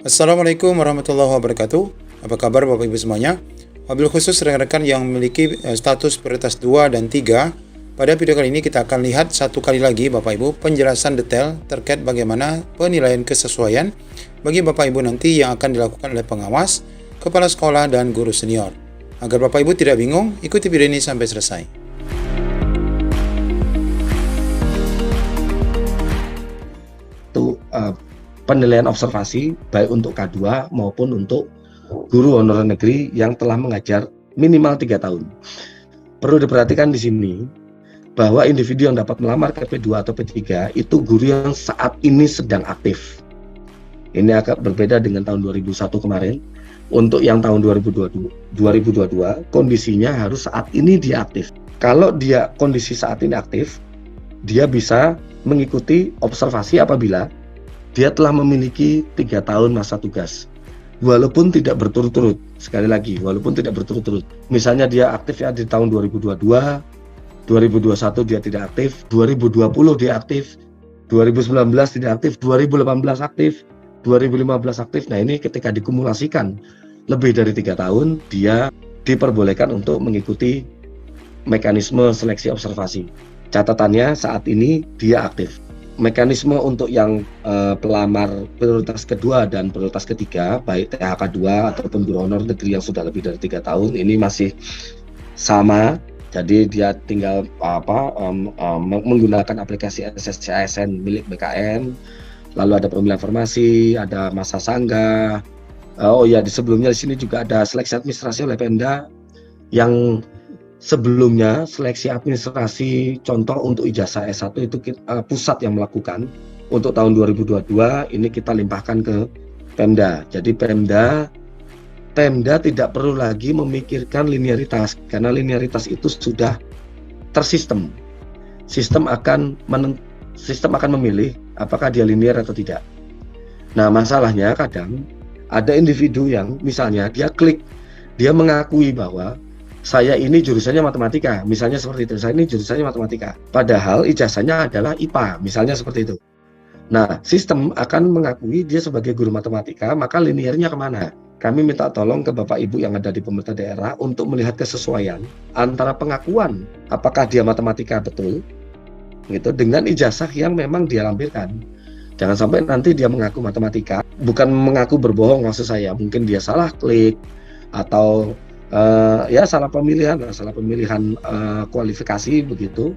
Assalamualaikum warahmatullahi wabarakatuh. Apa kabar Bapak Ibu semuanya? Wabil khusus rekan-rekan yang memiliki status prioritas 2 dan 3, pada video kali ini kita akan lihat satu kali lagi Bapak Ibu penjelasan detail terkait bagaimana penilaian kesesuaian bagi Bapak Ibu nanti yang akan dilakukan oleh pengawas, kepala sekolah, dan guru senior. Agar Bapak Ibu tidak bingung, ikuti video ini sampai selesai. Penilaian observasi baik untuk K2 maupun untuk guru honorer negeri yang telah mengajar minimal 3 tahun. Perlu diperhatikan di sini bahwa individu yang dapat melamar ke P2 atau P3 itu guru yang saat ini sedang aktif. Ini agak berbeda dengan tahun 2001 kemarin. Untuk yang tahun 2022 kondisinya harus saat ini dia aktif. Kalau dia kondisi saat ini aktif, dia bisa mengikuti observasi apabila dia telah memiliki 3 tahun masa tugas, walaupun tidak berturut-turut. Sekali lagi, walaupun tidak berturut-turut. Misalnya dia aktif ya di tahun 2022, 2021 dia tidak aktif, 2020 dia aktif, 2019 tidak aktif, 2018 aktif, 2015 aktif. Nah, ini ketika dikumulasikan lebih dari 3 tahun, dia diperbolehkan untuk mengikuti mekanisme seleksi observasi. Catatannya saat ini dia aktif. Mekanisme untuk yang pelamar prioritas kedua dan prioritas ketiga, baik THK 2 ataupun guru honor negeri yang sudah lebih dari 3 tahun, ini masih sama. Jadi dia tinggal menggunakan aplikasi SSC ASN milik BKN, lalu ada pemilihan formasi, ada masa sanggah. Di sebelumnya di sini juga ada seleksi administrasi oleh Pemda yang sebelumnya seleksi administrasi contoh untuk ijazah S1 itu pusat yang melakukan. Untuk tahun 2022 ini kita limpahkan ke Pemda. Jadi Pemda tidak perlu lagi memikirkan linearitas karena linearitas itu sudah tersistem. Sistem akan memilih apakah dia linear atau tidak. Nah, masalahnya kadang ada individu yang misalnya dia mengakui bahwa saya ini jurusannya matematika, misalnya seperti itu. Saya ini jurusannya matematika, padahal ijazahnya adalah IPA, misalnya seperti itu. Nah, sistem akan mengakui dia sebagai guru matematika, maka linearnya kemana? Kami minta tolong ke Bapak Ibu yang ada di pemerintah daerah untuk melihat kesesuaian antara pengakuan apakah dia matematika betul, gitu, dengan ijazah yang memang dia lampirkan. Jangan sampai nanti dia mengaku matematika, bukan mengaku berbohong maksud saya, mungkin dia salah klik atau salah pemilihan kualifikasi begitu.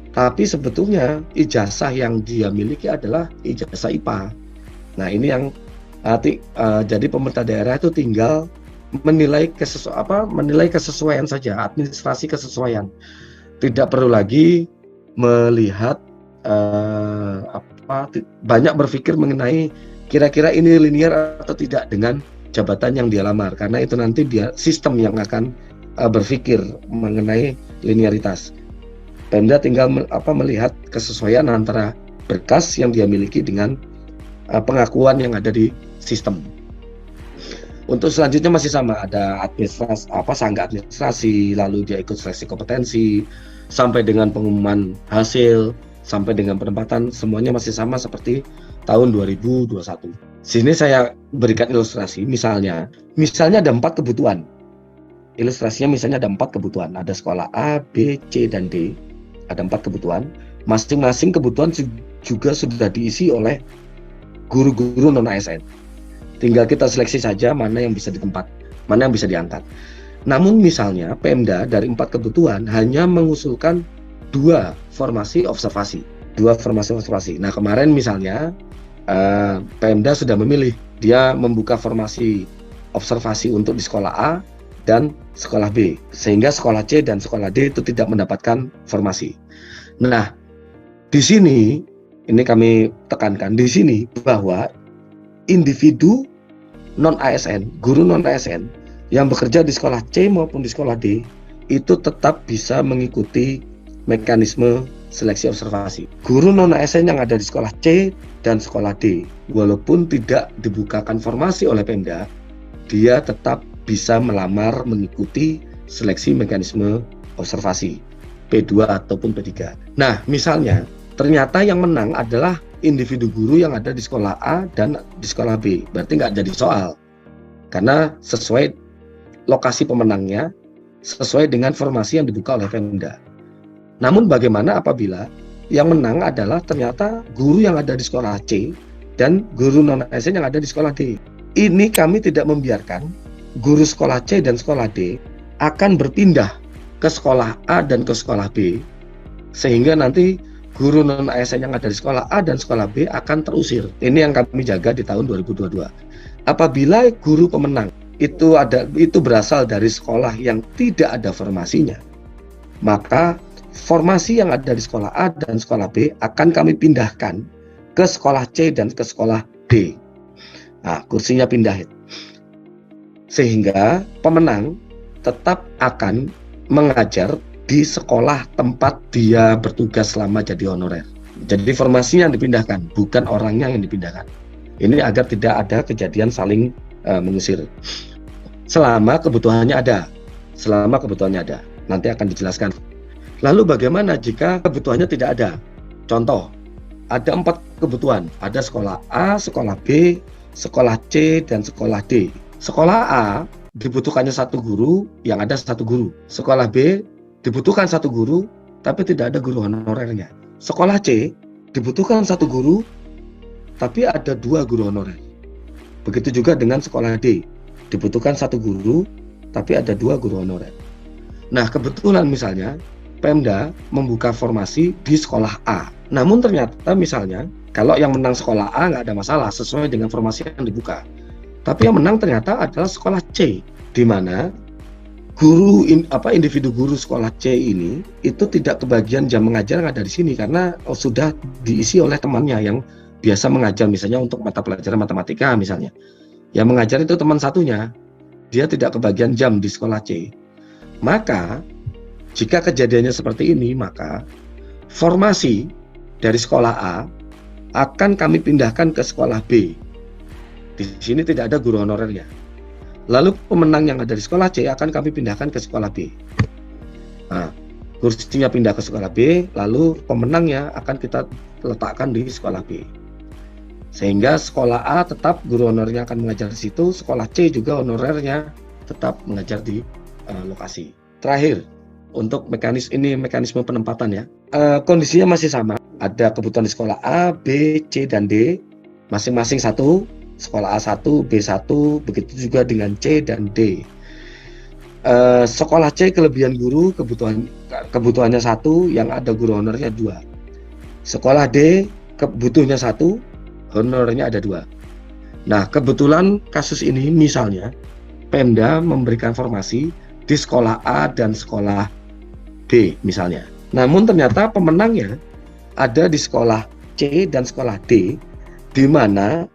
Tapi sebetulnya ijazah yang dia miliki adalah ijazah IPA. Nah, ini yang jadi pemerintah daerah itu tinggal menilai kesesuaian saja, administrasi kesesuaian. Tidak perlu lagi melihat banyak berpikir mengenai kira-kira ini linear atau tidak dengan jabatan yang dia lamar, karena itu nanti sistem yang akan berpikir mengenai linearitas. Pemda tinggal melihat kesesuaian antara berkas yang dia miliki dengan pengakuan yang ada di sistem. Untuk selanjutnya masih sama, ada administrasi sanggah administrasi, lalu dia ikut seleksi kompetensi sampai dengan pengumuman hasil, sampai dengan penempatan, semuanya masih sama seperti tahun 2021. Sini saya berikan ilustrasi, misalnya ada 4 kebutuhan. Ilustrasinya misalnya ada 4 kebutuhan, ada sekolah A, B, C, dan D. Ada 4 kebutuhan. Masing-masing kebutuhan juga sudah diisi oleh guru-guru non-ASN. Tinggal kita seleksi saja mana yang bisa mana yang bisa diangkat. Namun misalnya Pemda dari 4 kebutuhan hanya mengusulkan 2 formasi observasi. Nah, kemarin misalnya Pemda sudah memilih, dia membuka formasi observasi untuk di sekolah A dan sekolah B, sehingga sekolah C dan sekolah D itu tidak mendapatkan formasi. Nah, di sini ini kami tekankan di sini bahwa individu non-ASN, guru non-ASN yang bekerja di sekolah C maupun di sekolah D itu tetap bisa mengikuti mekanisme seleksi observasi. Guru non-ASN yang ada di sekolah C dan sekolah D, walaupun tidak dibukakan formasi oleh Pemda, dia tetap bisa melamar mengikuti seleksi mekanisme observasi P2 ataupun P3. Nah, misalnya ternyata yang menang adalah individu guru yang ada di sekolah A dan di sekolah B. Berarti nggak jadi soal, karena sesuai lokasi pemenangnya, sesuai dengan formasi yang dibuka oleh Pemda. Namun bagaimana apabila yang menang adalah ternyata guru yang ada di sekolah C dan guru non-ASN yang ada di sekolah D? Ini kami tidak membiarkan guru sekolah C dan sekolah D akan berpindah ke sekolah A dan ke sekolah B, sehingga nanti guru non-ASN yang ada di sekolah A dan sekolah B akan terusir. Ini yang kami jaga di tahun 2022. Apabila guru pemenang itu berasal dari sekolah yang tidak ada formasinya, maka formasi yang ada di sekolah A dan sekolah B akan kami pindahkan ke sekolah C dan ke sekolah D. Nah, kursinya pindahin. Sehingga pemenang tetap akan mengajar di sekolah tempat dia bertugas selama jadi honorer. Jadi formasinya yang dipindahkan, bukan orangnya yang dipindahkan. Ini agar tidak ada kejadian saling mengusir. Selama kebutuhannya ada. Nanti akan dijelaskan. Lalu bagaimana jika kebutuhannya tidak ada? Contoh, ada 4 kebutuhan. Ada sekolah A, sekolah B, sekolah C, dan sekolah D. Sekolah A dibutuhkannya 1 guru, yang ada 1 guru. Sekolah B dibutuhkan 1 guru, tapi tidak ada guru honorernya. Sekolah C dibutuhkan 1 guru, tapi ada 2 guru honorer. Begitu juga dengan sekolah D, dibutuhkan 1 guru, tapi ada 2 guru honorer. Nah, kebetulan misalnya Pemda membuka formasi di sekolah A. Namun ternyata misalnya kalau yang menang sekolah A nggak ada masalah sesuai dengan formasi yang dibuka. Tapi yang menang ternyata adalah sekolah C, di mana individu guru sekolah C ini itu tidak kebagian jam mengajar yang ada di sini karena sudah diisi oleh temannya yang biasa mengajar, misalnya untuk mata pelajaran matematika misalnya. Yang mengajar itu teman satunya, dia tidak kebagian jam di sekolah C. Maka jika kejadiannya seperti ini, maka formasi dari sekolah A akan kami pindahkan ke sekolah B. Di sini tidak ada guru honorernya. Lalu pemenang yang ada di sekolah C akan kami pindahkan ke sekolah B. Nah, kursinya pindah ke sekolah B, lalu pemenangnya akan kita letakkan di sekolah B. Sehingga sekolah A tetap guru honorernya akan mengajar di situ, sekolah C juga honorernya tetap mengajar di lokasi. Terakhir, untuk mekanisme penempatan ya. Kondisinya masih sama. Ada kebutuhan di sekolah A, B, C, dan D. Masing-masing 1. Sekolah A1, B1, begitu juga dengan C dan D. Sekolah C kelebihan guru, kebutuhannya 1, yang ada guru honornya 2. Sekolah D kebutuhannya 1, honornya ada 2. Nah, kebetulan kasus ini misalnya Pemda memberikan formasi di sekolah A dan sekolah B misalnya. Namun ternyata pemenangnya ada di sekolah C dan sekolah D, di mana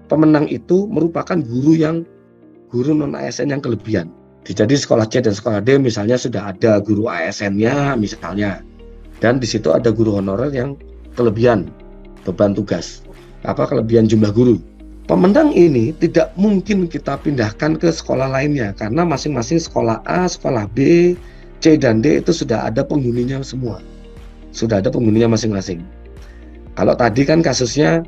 pemenang itu merupakan guru non ASN yang kelebihan. Jadi sekolah C dan sekolah D misalnya sudah ada guru ASN-nya misalnya, dan di situ ada guru honorer yang kelebihan beban tugas, kelebihan jumlah guru. Pemenang ini tidak mungkin kita pindahkan ke sekolah lainnya karena masing-masing sekolah A, sekolah B, C dan D itu sudah ada penghuninya semua. Sudah ada penghuninya masing-masing. Kalau tadi kan kasusnya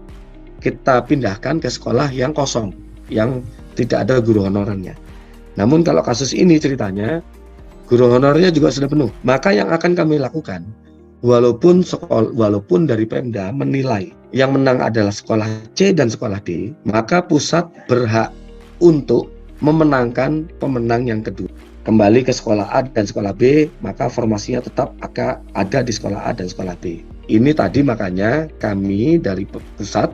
kita pindahkan ke sekolah yang kosong, yang tidak ada guru honorernya. Namun kalau kasus ini ceritanya guru honorernya juga sudah penuh. Maka yang akan kami lakukan, walaupun dari Pemda menilai yang menang adalah sekolah C dan sekolah D, maka pusat berhak untuk memenangkan pemenang yang kedua. Kembali ke sekolah A dan sekolah B, maka formasinya tetap ada di sekolah A dan sekolah B. Ini tadi makanya kami dari pusat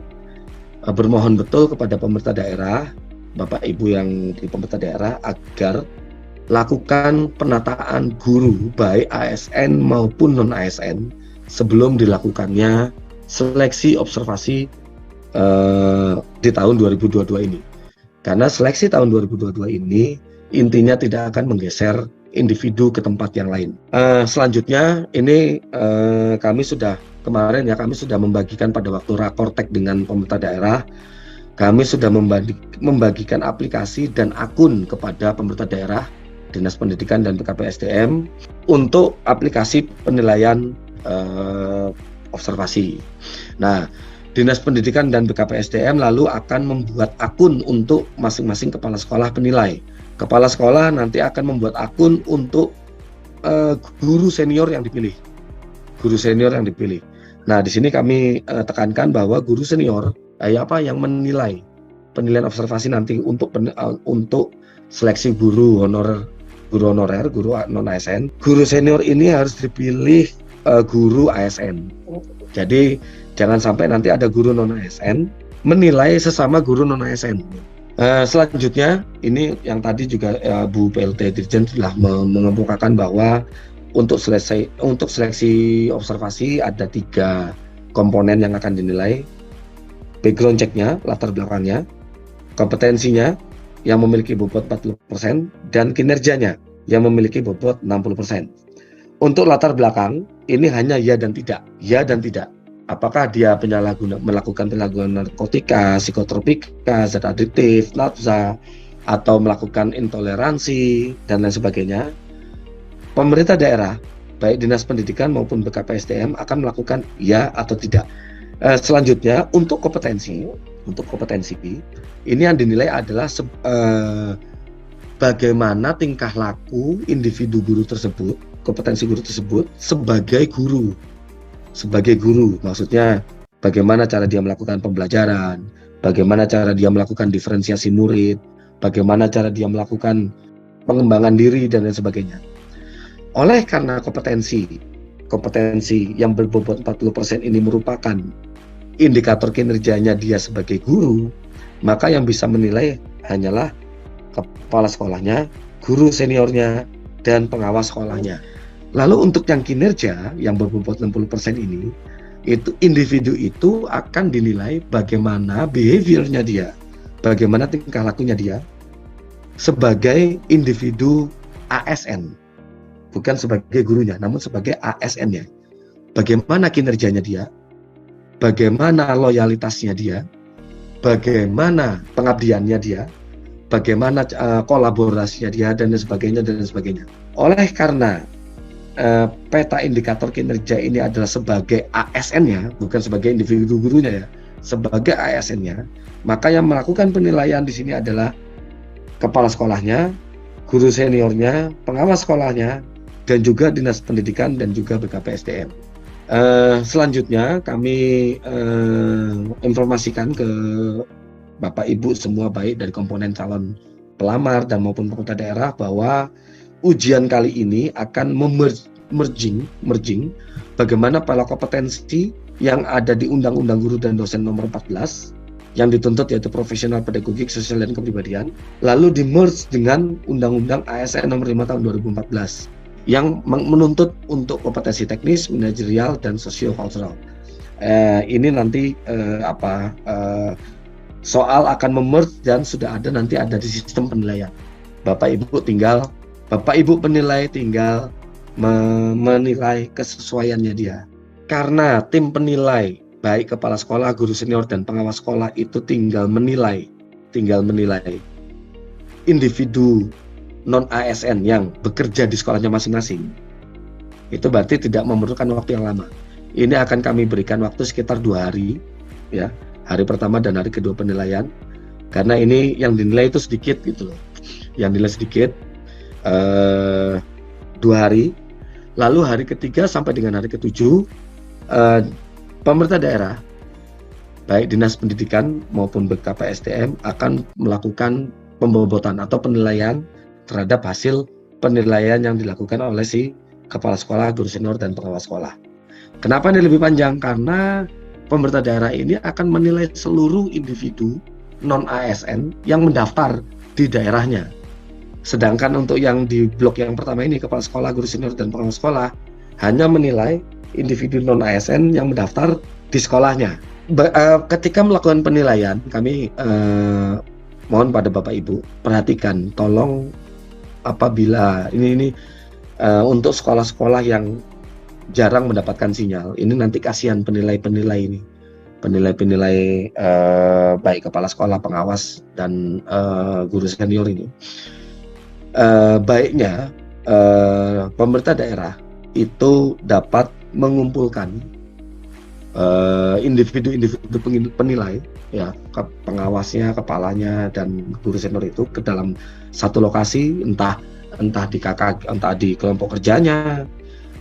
bermohon betul kepada pemerintah daerah, Bapak Ibu yang di pemerintah daerah, agar lakukan penataan guru baik ASN maupun non-ASN sebelum dilakukannya seleksi observasi di tahun 2022 ini. Karena seleksi tahun 2022 ini intinya tidak akan menggeser individu ke tempat yang lain. Selanjutnya ini kami sudah membagikan pada waktu rakortek dengan pemerintah daerah, kami sudah membagikan aplikasi dan akun kepada pemerintah daerah, Dinas Pendidikan dan PKPSDM untuk aplikasi penilaian observasi. Nah, Dinas Pendidikan dan BKPSDM lalu akan membuat akun untuk masing-masing kepala sekolah penilai. Kepala sekolah nanti akan membuat akun untuk guru senior yang dipilih. Guru senior yang dipilih. Nah, di sini kami tekankan bahwa guru senior yang menilai penilaian observasi nanti untuk seleksi guru honorer, guru non ASN. Guru senior ini harus dipilih guru ASN. Jadi jangan sampai nanti ada guru non ASN menilai sesama guru non ASN. Selanjutnya ini yang tadi juga Bu PLT Dirjen telah mengemukakan bahwa untuk seleksi observasi ada 3 komponen yang akan dinilai. Background check-nya, latar belakangnya, kompetensinya yang memiliki bobot 40% dan kinerjanya yang memiliki bobot 60%. Untuk latar belakang ini hanya ya dan tidak. Ya dan tidak. Apakah dia melakukan penyalahgunaan narkotika, psikotropika, zat adiktif, nafsa, atau melakukan intoleransi dan lain sebagainya. Pemerintah daerah, baik Dinas Pendidikan maupun BKPSDM akan melakukan ya atau tidak. Selanjutnya untuk kompetensi ini yang dinilai adalah bagaimana tingkah laku individu guru tersebut, kompetensi guru tersebut sebagai guru. Maksudnya bagaimana cara dia melakukan pembelajaran, bagaimana cara dia melakukan diferensiasi murid, bagaimana cara dia melakukan pengembangan diri dan lain sebagainya. Oleh karena kompetensi yang berbobot 40% ini merupakan indikator kinerjanya dia sebagai guru, maka yang bisa menilai hanyalah kepala sekolahnya, guru seniornya, dan pengawas sekolahnya. Lalu untuk yang kinerja yang berbobot 60% ini, itu individu itu akan dinilai bagaimana behaviornya dia, bagaimana tingkah lakunya dia sebagai individu ASN, bukan sebagai gurunya, namun sebagai ASN-nya. Bagaimana kinerjanya dia, bagaimana loyalitasnya dia, bagaimana pengabdiannya dia, bagaimana kolaborasinya dia, dan sebagainya. Oleh karena peta indikator kinerja ini adalah sebagai ASN-nya, bukan sebagai individu gurunya ya, sebagai ASN-nya, maka yang melakukan penilaian di sini adalah kepala sekolahnya, guru seniornya, pengawas sekolahnya, dan juga Dinas Pendidikan dan juga BKPSDM. Selanjutnya kami informasikan ke Bapak Ibu semua, baik dari komponen calon pelamar dan maupun pemerintah daerah, bahwa ujian kali ini akan merging bagaimana pola kompetensi yang ada di Undang-Undang Guru dan Dosen nomor 14 yang dituntut, yaitu profesional, pedagogik, sosial, dan kepribadian, lalu di-merge dengan Undang-Undang ASN nomor 5 tahun 2014 yang menuntut untuk kompetensi teknis, manajerial, dan sosio-kultural. Ini nanti soal akan memerge dan sudah ada di sistem penilaian. Bapak Ibu penilai tinggal menilai kesesuaiannya dia. Karena tim penilai baik kepala sekolah, guru senior, dan pengawas sekolah itu tinggal menilai individu non ASN yang bekerja di sekolahnya masing-masing. Itu berarti tidak memerlukan waktu yang lama. Ini akan kami berikan waktu sekitar 2 hari, ya, hari pertama dan hari kedua penilaian, karena ini yang dinilai itu sedikit gitu loh. Yang dinilai sedikit 2 hari, lalu hari ketiga sampai dengan hari ke-7 pemerintah daerah baik Dinas Pendidikan maupun BKPSDM akan melakukan pembobotan atau penilaian terhadap hasil penilaian yang dilakukan oleh si kepala sekolah, guru senior, dan pengawas sekolah. Kenapa ini lebih panjang? Karena pemerintah daerah ini akan menilai seluruh individu non ASN yang mendaftar di daerahnya. Sedangkan untuk yang di blok yang pertama ini, kepala sekolah, guru senior, dan pengawas sekolah, hanya menilai individu non ASN yang mendaftar di sekolahnya. Ketika melakukan penilaian, kami mohon pada Bapak Ibu perhatikan, tolong apabila ini untuk sekolah-sekolah yang jarang mendapatkan sinyal, ini nanti kasihan penilai-penilai ini, penilai baik kepala sekolah, pengawas, dan guru senior ini. Baiknya pemerintah daerah itu dapat mengumpulkan individu-individu penilai, ya, pengawasnya, kepalanya, dan guru senior itu ke dalam satu lokasi, entah di KK, entah di kelompok kerjanya,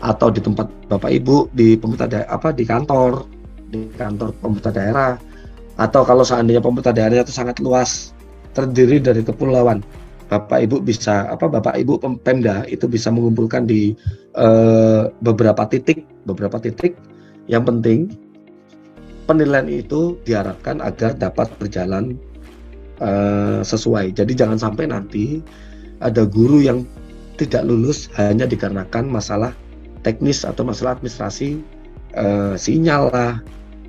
atau di tempat Bapak Ibu di di kantor pemerintah daerah, atau kalau seandainya pemerintah daerahnya itu sangat luas, terdiri dari kepulauan, Bapak Ibu Pemda itu bisa mengumpulkan di beberapa titik. Yang penting penilaian itu diharapkan agar dapat berjalan sesuai. Jadi jangan sampai nanti ada guru yang tidak lulus hanya dikarenakan masalah teknis atau masalah administrasi, sinyal lah,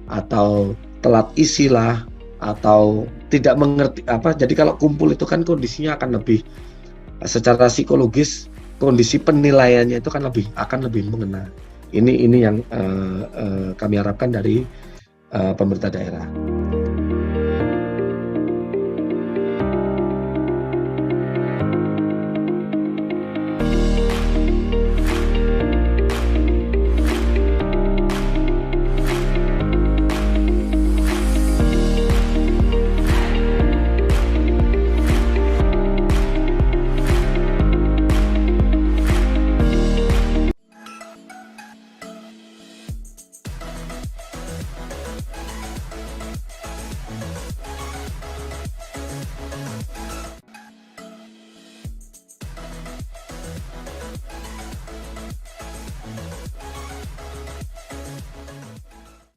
atau telat isi lah, atau tidak mengerti apa. Jadi kalau kumpul itu kan kondisinya akan lebih secara psikologis, kondisi penilaiannya itu akan lebih mengena. Ini yang kami harapkan dari pemerintah daerah.